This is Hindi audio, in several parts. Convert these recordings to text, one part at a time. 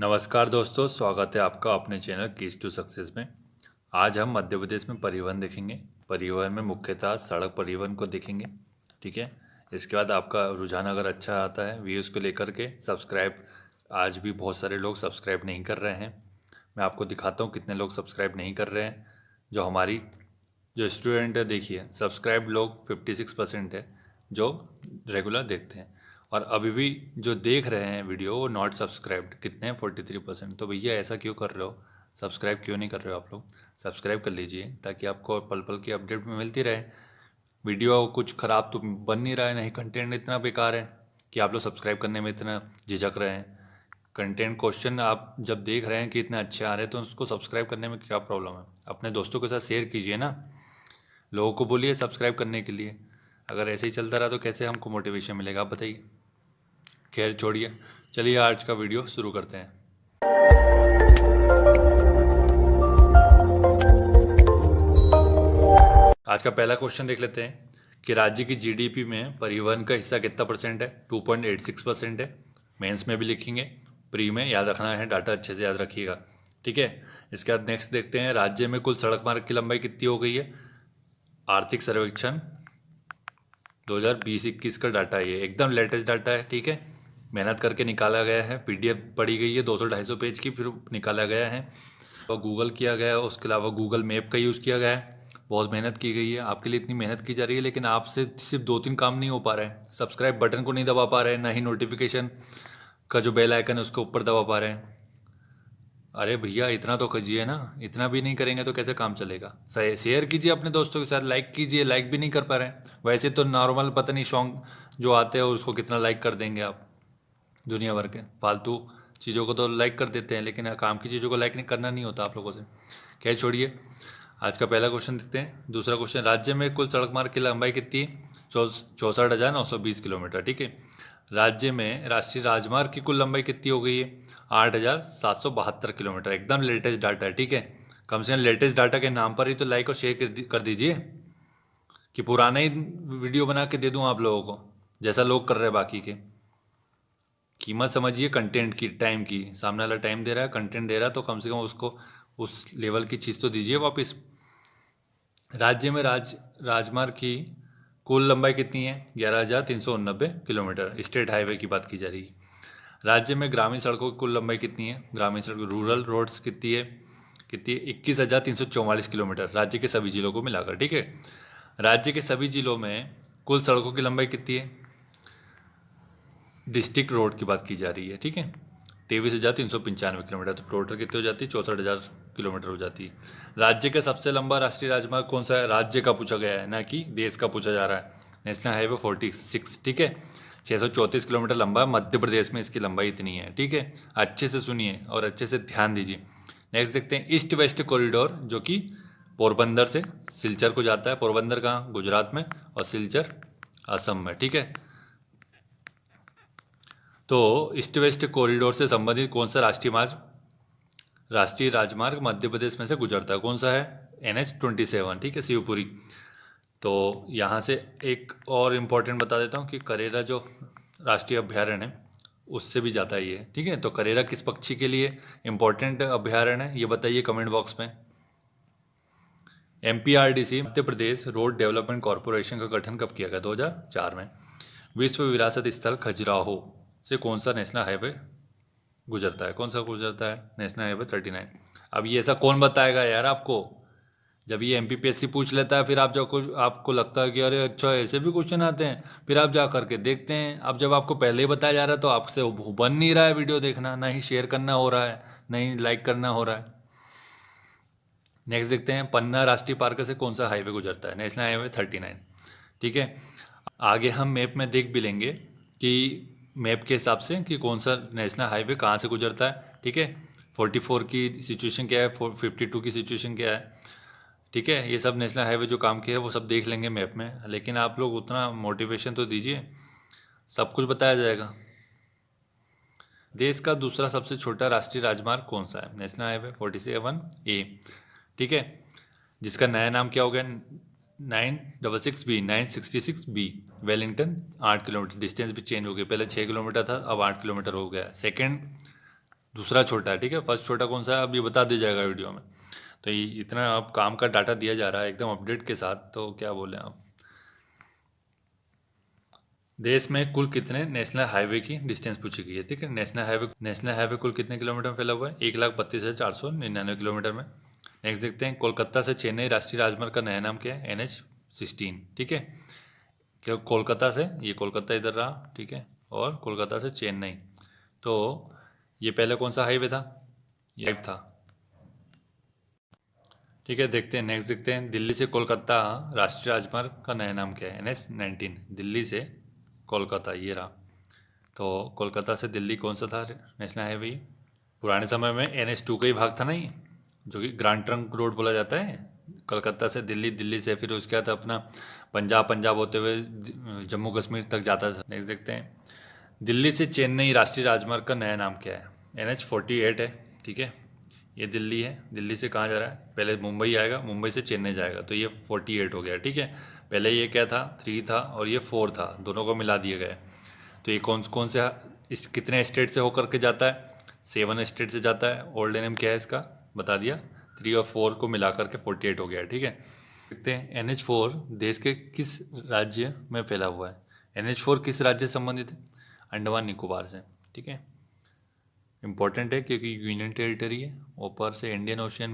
नमस्कार दोस्तों, स्वागत है आपका अपने चैनल कीज टू सक्सेस में। आज हम मध्य प्रदेश में परिवहन देखेंगे। परिवहन में मुख्यतः सड़क परिवहन को देखेंगे। ठीक है। इसके बाद आपका रुझान अगर अच्छा आता है व्यूज़ को लेकर के सब्सक्राइब, आज भी बहुत सारे लोग सब्सक्राइब नहीं कर रहे हैं। मैं आपको दिखाता हूँ कितने लोग सब्सक्राइब नहीं कर रहे हैं। जो स्टूडेंट है, देखिए सब्सक्राइब लोग 56% है जो रेगुलर देखते हैं, और अभी भी जो देख रहे हैं वीडियो वो नॉट सब्सक्राइब्ड कितने हैं, 43%। तो भैया ऐसा क्यों कर रहे हो? सब्सक्राइब क्यों नहीं कर रहे हो? आप लोग सब्सक्राइब कर लीजिए ताकि आपको पल पल की अपडेट में मिलती रहे। वीडियो कुछ ख़राब तो बन नहीं रहा है, नहीं कंटेंट इतना बेकार है कि आप लोग सब्सक्राइब करने में इतना झिझक रहे हैं। कंटेंट क्वेश्चन आप जब देख रहे हैं कि इतने अच्छे आ रहे हैं तो उसको सब्सक्राइब करने में क्या प्रॉब्लम है? अपने दोस्तों के साथ शेयर कीजिए ना, लोगों को बोलिए सब्सक्राइब करने के लिए। अगर ऐसे ही चलता रहा तो कैसे हमको मोटिवेशन मिलेगा, आप बताइए। खैर छोड़िए, चलिए आज का वीडियो शुरू करते हैं। आज का पहला क्वेश्चन देख लेते हैं कि राज्य की जीडीपी में परिवहन का हिस्सा कितना परसेंट है। 2.86% है। मेंस में भी लिखेंगे, प्री में याद रखना है, डाटा अच्छे से याद रखिएगा। ठीक है। इसके बाद नेक्स्ट देखते हैं, राज्य में कुल सड़क मार्ग की लंबाई कितनी हो गई है। आर्थिक सर्वेक्षण 2020-21 का डाटा है, ये एकदम लेटेस्ट डाटा है। ठीक है, मेहनत करके निकाला गया है, पीडीएफ पढ़ी गई है 200-250 पेज की, फिर निकाला गया है और गूगल किया गया है। उसके अलावा गूगल मैप का यूज़ किया गया है। बहुत मेहनत की गई है, आपके लिए इतनी मेहनत की जा रही है, लेकिन आपसे सिर्फ 2-3 काम नहीं हो पा रहे हैं। सब्सक्राइब बटन को नहीं दबा पा रहे हैं, ना ही नोटिफिकेशन का जो बेल आइकन है उसके ऊपर दबा पा रहे हैं। अरे भैया इतना तो कीजिए ना, इतना भी नहीं करेंगे तो कैसे काम चलेगा। शेयर कीजिए अपने दोस्तों के साथ, लाइक कीजिए, लाइक भी नहीं कर पा रहे हैं। वैसे तो नॉर्मल पता नहीं सॉन्ग जो आते हैं उसको कितना लाइक कर देंगे आप। दुनिया भर के फालतू चीज़ों को तो लाइक कर देते हैं, लेकिन काम की चीज़ों को लाइक नहीं करना नहीं होता आप लोगों से। खैर छोड़िए, आज का पहला क्वेश्चन देखते हैं। दूसरा क्वेश्चन, राज्य में कुल सड़क मार्ग की लंबाई कितनी है। 64,920 किलोमीटर। ठीक है। राज्य में राष्ट्रीय राजमार्ग की कुल लंबाई कितनी हो गई है। 8,772 किलोमीटर। एकदम लेटेस्ट डाटा है। ठीक है, कम से कम लेटेस्ट डाटा के नाम पर ही तो लाइक और शेयर कर दीजिए, कि पुराना ही वीडियो बना के दे दूं आप लोगों को जैसा लोग कर रहे हैं बाकी के। कीमत समझिए कंटेंट की, टाइम की। सामने वाला टाइम दे रहा है, कंटेंट दे रहा है, तो कम से कम उसको उस लेवल की चीज़ तो दीजिए वापस। राज्य में राजमार्ग की कुल लंबाई कितनी है। 11,389 किलोमीटर। स्टेट हाईवे की बात की जा रही है। राज्य में ग्रामीण सड़कों की कुल लंबाई कितनी है। ग्रामीण सड़क रूरल रोड्स कितनी है। 21,344 किलोमीटर, राज्य के सभी जिलों को मिलाकर। ठीक है। राज्य के सभी जिलों में कुल सड़कों की लंबाई कितनी है। डिस्ट्रिक्ट रोड की बात की जा रही है। ठीक है, 23,395 किलोमीटर। तो टोटल कितनी हो जाती है, 64,000 किलोमीटर हो जाती है। राज्य का सबसे लंबा राष्ट्रीय राजमार्ग कौन सा है। राज्य का पूछा गया है, ना कि देश का पूछा जा रहा है। National highway 46। ठीक है, 634 किलोमीटर लंबा है। मध्य प्रदेश में इसकी लंबाई इतनी है। ठीक है, अच्छे से सुनिए और अच्छे से ध्यान दीजिए। नेक्स्ट देखते हैं, ईस्ट वेस्ट कॉरिडोर, जो कि पोरबंदर से सिलचर को जाता है। पोरबंदर कहाँ, गुजरात में, और सिलचर असम में। ठीक है, तो ईस्ट वेस्ट कॉरिडोर से संबंधित कौन सा राष्ट्रीय राजमार्ग मध्य प्रदेश में से गुजरता है। कौन सा है, NH-27। ठीक है, शिवपुरी। तो यहाँ से एक और इम्पोर्टेंट बता देता हूँ कि करेरा जो राष्ट्रीय अभ्यारण्य है उससे भी जाता है ये। ठीक है, तो करेरा किस पक्षी के लिए इम्पोर्टेंट अभ्यारण्य है, ये बताइए कमेंट बॉक्स में। MPRDC, Madhya Pradesh road development corporation का गठन कब किया गया। 2004 में। विश्व विरासत स्थल खजुराहो से कौन सा नेशनल हाईवे गुजरता है। कौन सा गुजरता है, नेशनल हाईवे 39। अब ये ऐसा कौन बताएगा यार आपको, जब ये MPPSC पूछ लेता है, फिर आपको लगता है कि अरे अच्छा ऐसे भी क्वेश्चन आते हैं, फिर आप जा करके देखते हैं। अब जब आपको पहले ही बताया जा रहा है तो आपसे बन नहीं रहा है वीडियो देखना, ना ही शेयर करना हो रहा है, ना ही लाइक करना हो रहा है। नेक्स्ट देखते हैं, पन्ना राष्ट्रीय पार्क से कौन सा हाईवे गुजरता है। National highway 39। ठीक है, आगे हम मैप में देख भी लेंगे कि मैप के हिसाब से कि कौन सा नेशनल हाईवे कहाँ से गुजरता है। ठीक है, 44 की सिचुएशन क्या है, 52 की सिचुएशन क्या है। ठीक है, ये सब नेशनल हाईवे जो काम के है वो सब देख लेंगे मैप में, लेकिन आप लोग उतना मोटिवेशन तो दीजिए, सब कुछ बताया जाएगा। देश का दूसरा सबसे छोटा राष्ट्रीय राजमार्ग कौन सा है। National highway 47A। ठीक है, जिसका नया नाम क्या हो गया, 966B। Wellington 8 kilometre. डिस्टेंस भी चेंज हो गई, पहले 6 किलोमीटर था, अब 8 किलोमीटर हो गया। सेकेंड दूसरा छोटा है, ठीक है। फर्स्ट छोटा कौन सा है अब ये बता दिया जाएगा वीडियो में। तो ये इतना अब काम का डाटा दिया जा रहा है एकदम अपडेट के साथ, तो क्या बोले आप। देश में कुल कितने नेशनल हाईवे की डिस्टेंस पूछी गई है, ठीक है। नेशनल हाईवे कुल कितने किलोमीटर में फैला हुआ है, 1,32,499 में। नेक्स्ट देखते हैं, कोलकाता से चेन्नई राष्ट्रीय राजमार्ग का नया नाम क्या है, NH-16, ठीक है। कोलकाता से, ये कोलकाता इधर रहा, ठीक है, और कोलकाता से चेन्नई, तो ये पहले कौन सा हाईवे था, ये था, ठीक है। देखते हैं नेक्स्ट, देखते हैं दिल्ली से कोलकाता राष्ट्रीय राजमार्ग का नया नाम क्या है, NH-19, दिल्ली से कोलकाता, ये रहा। तो कोलकाता से दिल्ली कौन सा था नेशनल हाईवे, पुराने समय में NH-2 का ही भाग था ना ये, जो कि ग्रांड ट्रंक रोड बोला जाता है। कोलकाता से दिल्ली, दिल्ली से फिर उसके बाद अपना पंजाब होते हुए जम्मू कश्मीर तक जाता था। नेक्स्ट देखते हैं, दिल्ली से चेन्नई राष्ट्रीय राजमार्ग का नया नाम क्या है, NH-48 है, ठीक है। ये दिल्ली है, दिल्ली से कहाँ जा रहा है, पहले मुंबई आएगा, मुंबई से चेन्नई जाएगा, तो ये 48 हो गया, ठीक है। पहले ये क्या था, 3 था और ये 4 था, दोनों को मिला दिया गया। तो ये कौन कौन से इस कितने स्टेट से होकर के जाता है, 7 स्टेट से जाता है। ओल्ड नेम क्या है इसका बता दिया, 3 और 4 को मिला करके 48 हो गया, ठीक है। देखते हैं NH-4 देश के किस राज्य में फैला हुआ है। NH-4 किस राज्य से संबंधित है, अंडमान निकोबार से, ठीक है। इम्पोर्टेंट है क्योंकि यूनियन टेरिटरी है, ऊपर से इंडियन ओशियन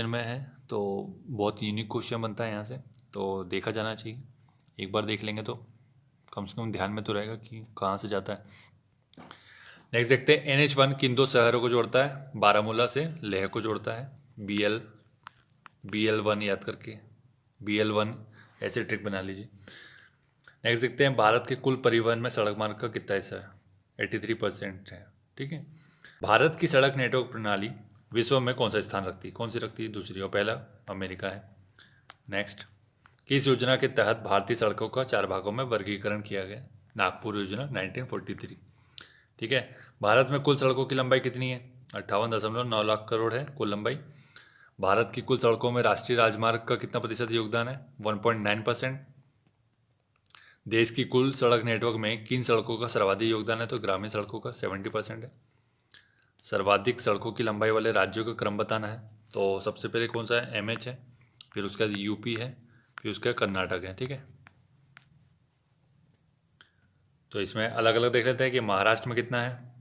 में है, तो बहुत यूनिक क्वेश्चन बनता है यहाँ से, तो देखा जाना चाहिए। एक बार देख लेंगे तो कम से कम ध्यान में तो रहेगा कि कहाँ से जाता है। नेक्स्ट देखते हैं, NH-1 किन 2 शहरों को जोड़ता है, बारामूला से लेह को जोड़ता है, BL1 याद करके, BL1 ऐसे ट्रिक बना लीजिए। नेक्स्ट देखते हैं, भारत के कुल परिवहन में सड़क मार्ग का कितना हिस्सा है, 83% है, ठीक है। भारत की सड़क नेटवर्क प्रणाली विश्व में कौन सा स्थान रखती है, कौन सी रखती है, दूसरी, और पहला अमेरिका है। नेक्स्ट, किस योजना के तहत भारतीय सड़कों का 4 भागों में वर्गीकरण किया गया, नागपुर योजना 1943, ठीक है। भारत में कुल सड़कों की लंबाई कितनी है, 58.9 लाख करोड़ है कुल लंबाई। भारत की कुल सड़कों में राष्ट्रीय राजमार्ग का कितना प्रतिशत योगदान है, 1.9%। देश की कुल सड़क नेटवर्क में किन सड़कों का सर्वाधिक योगदान है, तो ग्रामीण सड़कों का 70% है। सर्वाधिक सड़कों की लंबाई वाले राज्यों का क्रम बताना है, तो सबसे पहले कौन सा है, MH है, फिर उसका UP है, फिर उसका कर्नाटक है, ठीक है। तो इसमें अलग अलग देख लेते हैं कि महाराष्ट्र में कितना है,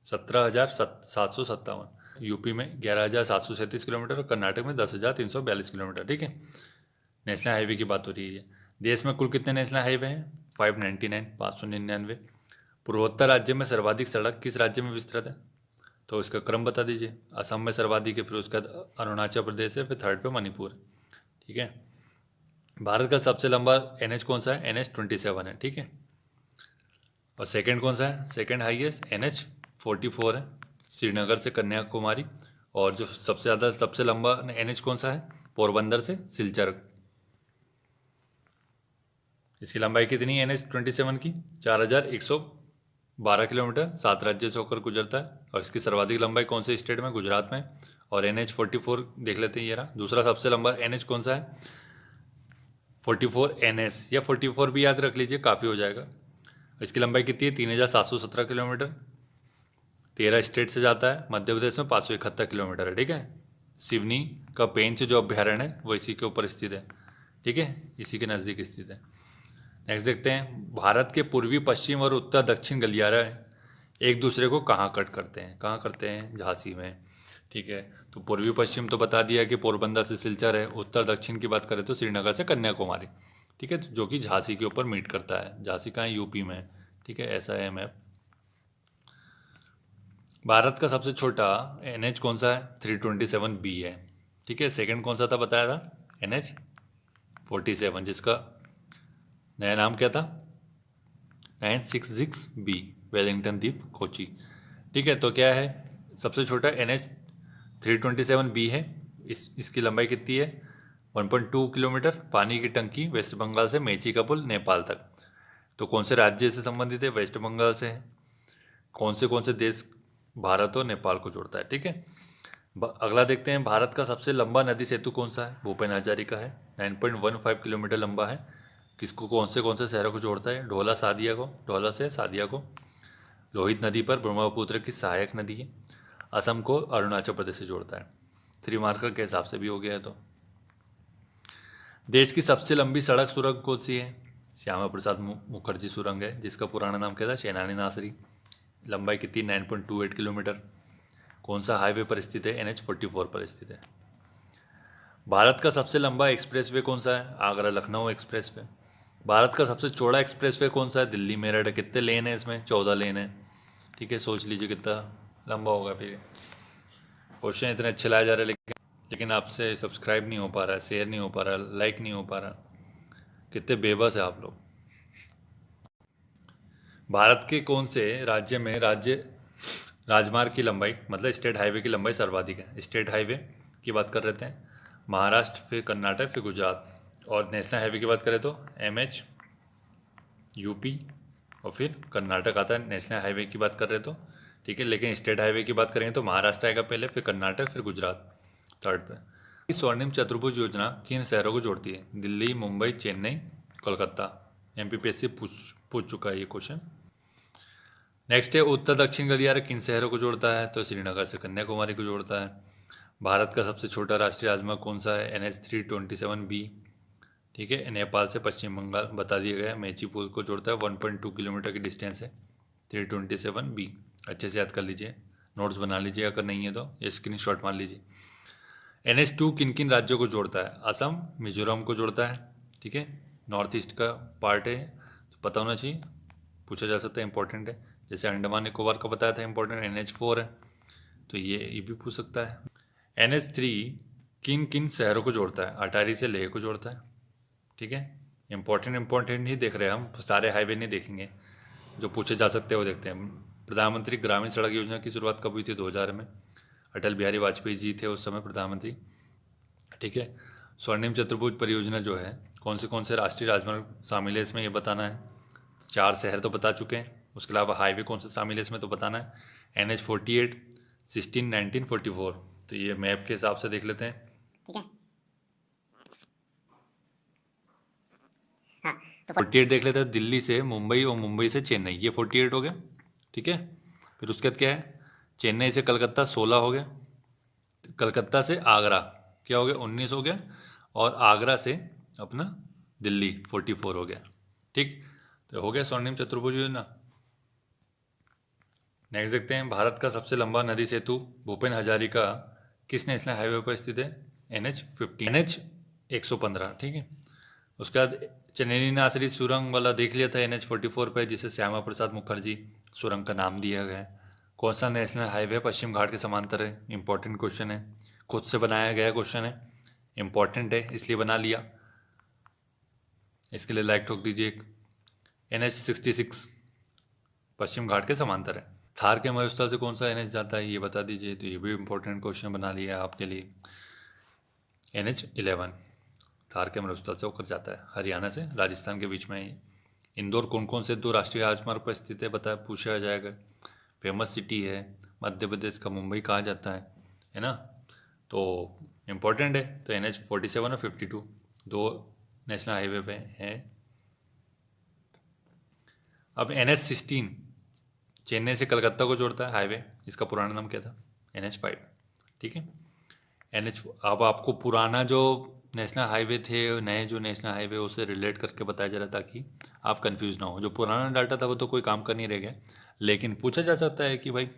17,757, UP में 11,737 किलोमीटर और कर्नाटक में 10,342 किलोमीटर, ठीक है। नेशनल हाईवे की बात हो रही है। देश में कुल कितने नेशनल हाईवे हैं, 599। पूर्वोत्तर राज्य में सर्वाधिक सड़क किस राज्य में विस्तृत है, तो इसका क्रम बता दीजिए। असम में सर्वाधिक है, फिर उसका अरुणाचल प्रदेश है, फिर थर्ड पे मणिपुर, ठीक है। भारत का सबसे लंबा NH कौन सा है, NH-27 है, ठीक है। और सेकंड कौन सा है, सेकंड हाईएस्ट NH-44 है, श्रीनगर से कन्याकुमारी। और जो सबसे लंबा NH कौन सा है, पोरबंदर से सिलचर। इसकी लंबाई कितनी है NH-27 की, 4,112 किलोमीटर, 7 राज्यों से होकर गुजरता है। और इसकी सर्वाधिक लंबाई कौन से स्टेट में, गुजरात में। और NH-44 देख लेते हैं, ये रहा। दूसरा सबसे लंबा NH कौन सा है, 44NS या 44 भी याद रख लीजिए, काफ़ी हो जाएगा। इसकी लंबाई कितनी है, 3,717 किलोमीटर, 13 स्टेट से जाता है। मध्य प्रदेश में 571 किलोमीटर है, ठीक है। सिवनी का पेंच जो अभ्यारण्य है वो इसी के ऊपर स्थित है, ठीक है, इसी के नज़दीक स्थित है। नेक्स्ट देखते हैं, भारत के पूर्वी पश्चिम और उत्तर दक्षिण गलियारा एक दूसरे को कहाँ कट करते हैं, कहाँ करते हैं, झांसी में, ठीक है। तो पूर्वी पश्चिम तो बता दिया कि पोरबंदर से सिलचर है। उत्तर दक्षिण की बात करें तो श्रीनगर से कन्याकुमारी, ठीक है, तो जो कि झांसी के ऊपर मीट करता है। झांसी कहाँ है, UP में, ठीक है, ऐसा है मैप। भारत का सबसे छोटा NH कौन सा है, 327B है, ठीक है। सेकंड कौन सा था बताया था, NH-47, जिसका नया नाम क्या था, 966B, वेलिंगटन द्वीप, कोची, ठीक है। तो क्या है, सबसे छोटा NH-327B है। इसकी लंबाई कितनी है, 1.2 किलोमीटर। पानी की टंकी वेस्ट बंगाल से मेची का पुल नेपाल तक। तो कौन से राज्य से संबंधित है, वेस्ट बंगाल से है। कौन से देश भारत और नेपाल को जोड़ता है, ठीक है। अगला देखते हैं, भारत का सबसे लंबा नदी सेतु कौन सा है, भूपेन हजारिका है, 9.15 किलोमीटर लंबा है। किसको कौन से शहरों को जोड़ता है, ढोला से सादिया को। लोहित नदी पर ब्रह्मपुत्र की सहायक नदी है। असम को अरुणाचल प्रदेश से जोड़ता है। 3 मार्कर के हिसाब से भी हो गया है। तो देश की सबसे लंबी सड़क सुरंग कौन सी है? श्यामा प्रसाद मुखर्जी सुरंग है, जिसका पुराना नाम क्या था? शैनानी नासरी। लंबाई कितनी? 9.28 किलोमीटर। कौन सा हाईवे पर स्थित है? NH-44 पर स्थित है। भारत का सबसे लंबा एक्सप्रेसवे कौन सा है? आगरा लखनऊ एक्सप्रेसवे। भारत का सबसे चौड़ा एक्सप्रेसवे कौन सा है? दिल्ली मेरठ। कितने लेन है इसमें? 14 लेन है। ठीक है, सोच लीजिए कितना लंबा होगा। फिर क्वेश्चन इतने अच्छे लाए जा रहे हैं, लेकिन आपसे सब्सक्राइब नहीं हो पा रहा है, शेयर नहीं हो पा रहा, लाइक नहीं हो पा रहा। कितने बेबस है आप लोग। भारत के कौन से राज्य में राजमार्ग की लंबाई, मतलब स्टेट हाईवे की लंबाई सर्वाधिक है? स्टेट हाईवे की बात कर रहे थे महाराष्ट्र, फिर कर्नाटक, फिर गुजरात। और नेशनल हाईवे की बात करें तो MH UP और फिर कर्नाटक आता है नेशनल हाईवे की बात कर रहे तो। ठीक है, लेकिन स्टेट हाईवे की बात करेंगे तो महाराष्ट्र आएगा पहले, फिर कर्नाटक, फिर गुजरात थर्ड पे। स्वर्णिम चतुर्भुज योजना किन शहरों को जोड़ती है? दिल्ली, मुंबई, चेन्नई, कोलकाता। MPPSC पूछ चुका है ये क्वेश्चन। नेक्स्ट है उत्तर दक्षिण गलियारा किन शहरों को जोड़ता है? तो श्रीनगर से कन्याकुमारी को जोड़ता है। भारत का सबसे छोटा राष्ट्रीय राजमार्ग कौन सा है? NH-327B। ठीक है, नेपाल से पश्चिम बंगाल बता दिया गया है। मेची पुल को जोड़ता है, 1.2 किलोमीटर की डिस्टेंस है। 327B। अच्छे से याद कर लीजिए, नोट्स बना लीजिए, अगर नहीं है तो ये स्क्रीनशॉट मार लीजिए। NH-2 किन किन राज्यों को जोड़ता है? असम, मिजोरम को जोड़ता है। ठीक है, नॉर्थ ईस्ट का पार्ट है, तो पता होना चाहिए, पूछा जा सकता है, इंपॉर्टेंट है। जैसे अंडमान निकोबार का बताया था इंपॉर्टेंट, NH-4 है, तो ये भी पूछ सकता है। NH-3 किन किन शहरों को जोड़ता है? अटारी से लेह को जोड़ता है। ठीक है, इंपॉर्टेंट ही देख रहे हैं हम, सारे हाईवे नहीं देखेंगे, जो पूछे जा सकते हैं वो देखते हैं। प्रधानमंत्री ग्रामीण सड़क योजना की शुरुआत कब हुई थी? 2000 में। अटल बिहारी वाजपेयी जी थे उस समय प्रधानमंत्री। ठीक है, स्वर्णिम चतुर्भुज परियोजना जो है कौन से राष्ट्रीय राजमार्ग शामिल है इसमें, ये बताना है। 4 शहर तो बता चुके हैं, उसके अलावा हाईवे कौन सा शामिल है इसमें तो बताना है। NH-48, 16, 19, 44। तो ये मैप के हिसाब से देख लेते हैं। ठीक है, हाँ, तो 48 देख लेते हैं, दिल्ली से मुंबई और मुंबई से चेन्नई, ये 48 हो गया। ठीक है, फिर उसके बाद क्या है? चेन्नई से कलकत्ता 16 हो गया। कलकत्ता से आगरा क्या हो गया? 19 हो गया। और आगरा से अपना दिल्ली 44 हो गया। ठीक, तो हो गया स्वर्णिम चतुर्भुज योजना। नेक्स्ट देखते हैं, भारत का सबसे लंबा नदी सेतु भूपेन हजारिका किस नेशनल हाईवे पर स्थित है? NH-15, NH-115। ठीक है, उसके बाद चन्नैनी नासरी सुरंग वाला देख लिया था NH-44 पे, जिसे श्यामा प्रसाद मुखर्जी सुरंग का नाम दिया गया है। कौन सा नेशनल हाईवे पश्चिम घाट के समांतर है? इंपॉर्टेंट क्वेश्चन है, खुद से बनाया गया क्वेश्चन है, इंपॉर्टेंट है इसलिए बना लिया। इसके लिए लाइक ठोक दीजिए। NH-66 पश्चिम घाट के समांतर है। थार के मरुस्थल से कौन सा NH जाता है, ये बता दीजिए। तो ये भी इंपॉर्टेंट क्वेश्चन बना लिया है आपके लिए। NH-11 थार के मरुस्थल से होकर जाता है, हरियाणा से राजस्थान के बीच में है। इंदौर कौन से 2 राष्ट्रीय राजमार्ग पर स्थित है, बताया, पूछा जाएगा। फेमस सिटी है, मध्य प्रदेश का मुंबई कहा जाता है ना, तो इम्पोर्टेंट है। तो NH-47 और 52 2 नेशनल हाईवे पे हैं। अब NH-16 चेन्नई से कलकत्ता को जोड़ता है हाईवे, इसका पुराना नाम क्या था? NH-5। ठीक है, अब आपको पुराना जो नेशनल हाईवे थे, नए जो नेशनल हाईवे, उससे रिलेट करके बताया जा रहा है ताकि आप कंफ्यूज ना हो। जो पुराना डाटा था वो तो कोई काम का नहीं रह गया, लेकिन पूछा जा सकता है कि भाई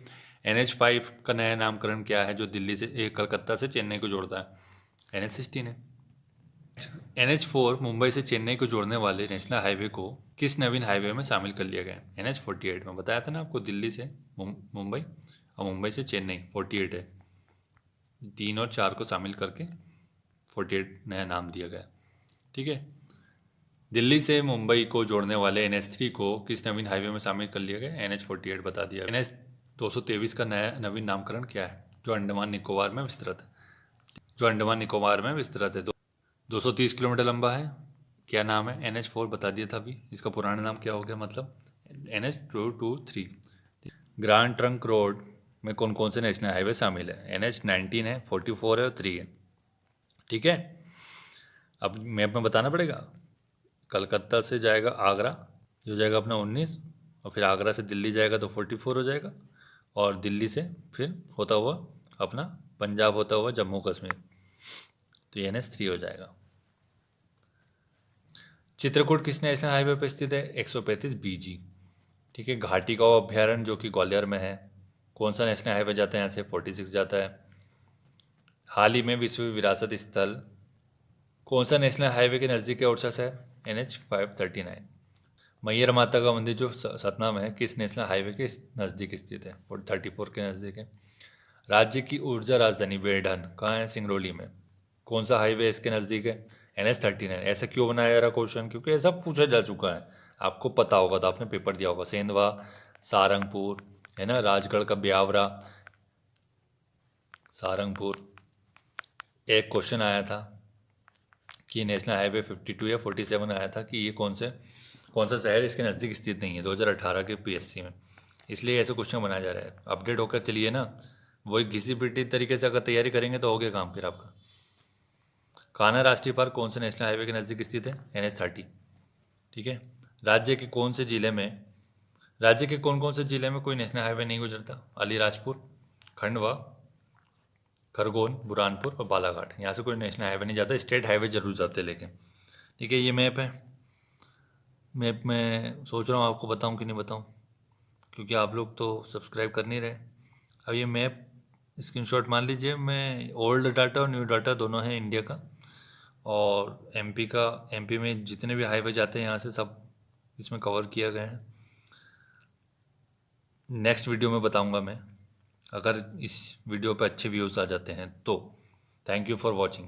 NH-5 का नया नामकरण क्या है जो दिल्ली से कलकत्ता से चेन्नई को जोड़ता है? NH-16 है। NH-4 मुंबई से चेन्नई को जोड़ने वाले नेशनल हाईवे को किस नवीन हाईवे में शामिल कर लिया गया? NH-48 में। बताया था ना आपको, दिल्ली से मुंबई और मुंबई से चेन्नई 48 है, 3 और 4 को शामिल करके 48 नया नाम दिया गया। ठीक है, दिल्ली से मुंबई को जोड़ने वाले NH-3 को किस नवीन हाईवे में शामिल कर लिया गया? NH-48 बता दिया। NH-223 का नया नवीन नामकरण क्या है, जो अंडमान निकोबार में विस्तृत है? 230 किलोमीटर लंबा है, क्या नाम है? NH-4 बता दिया था अभी, इसका पुराना नाम क्या हो गया, मतलब NH-223। ग्रांड ट्रंक रोड में कौन से नेशनल हाईवे शामिल है? NH-19 है, 44 है और 3 है। ठीक है, अब मैप में बताना पड़ेगा। कलकत्ता से जाएगा आगरा, ये हो जाएगा अपना 19, और फिर आगरा से दिल्ली जाएगा तो 44 हो जाएगा, और दिल्ली से फिर होता हुआ अपना पंजाब होता हुआ जम्मू कश्मीर, तो ये NH3 हो जाएगा। चित्रकूट किस नेशनल हाईवे पर स्थित है? 135 BG। ठीक है। घाटी का अभ्यारण्य जो कि ग्वालियर में है, कौन सा नेशनल हाईवे जाता है यहाँ से? 46 जाता है। हाल ही में विश्व विरासत स्थल कौन सा नेशनल हाईवे के नज़दीक है ओरछा शहर? NH539। मैयर माता का मंदिर जो सतना में है किस नेशनल हाईवे के नज़दीक स्थित है? 34 के नज़दीक है। राज्य की ऊर्जा राजधानी बेढन कहाँ है? सिंगरौली में। कौन सा हाईवे इसके नज़दीक है? NH39। ऐसा क्यों बनाया जा रहा क्वेश्चन? क्योंकि ऐसा पूछा जा चुका है, आपको पता होगा, तो आपने पेपर दिया होगा। सेंधवा, सारंगपुर, है ना, राजगढ़ का ब्यावरा, सारंगपुर। एक क्वेश्चन आया था कि नेशनल हाईवे 52 या 47 आया था कि ये कौन सा शहर इसके नज़दीक स्थित नहीं है, 2018 के PSC में। इसलिए ऐसे क्वेश्चन बनाया जा रहा है। अपडेट होकर चलिए ना, वही घिसी पिटी तरीके से अगर तैयारी करेंगे तो हो गया काम फिर आपका। कान्हा राष्ट्रीय पार्क कौन से नेशनल हाईवे के नज़दीक स्थित है? NH30। ठीक है। राज्य के कौन कौन से जिले में कोई नेशनल हाईवे नहीं गुजरता? अलीराजपुर, खंडवा, खरगोन, बुरहानपुर और बालाघाट। यहाँ से कोई नेशनल हाईवे नहीं जाता, स्टेट हाईवे जरूर जाते हैं लेकिन। ठीक है। ये मैप है, मैप में सोच रहा हूँ आपको बताऊँ कि नहीं बताऊँ, क्योंकि आप लोग तो सब्सक्राइब कर नहीं रहे। अब ये मैप स्क्रीनशॉट मान लीजिए, मैं ओल्ड डाटा और न्यू डाटा दोनों है इंडिया का, और MP में जितने भी हाईवे जाते हैं यहाँ से सब इसमें कवर किया गया है। नेक्स्ट वीडियो में बताऊंगा मैं, अगर इस वीडियो पे अच्छे व्यूज़ आ जाते हैं तो। Thank you for watching.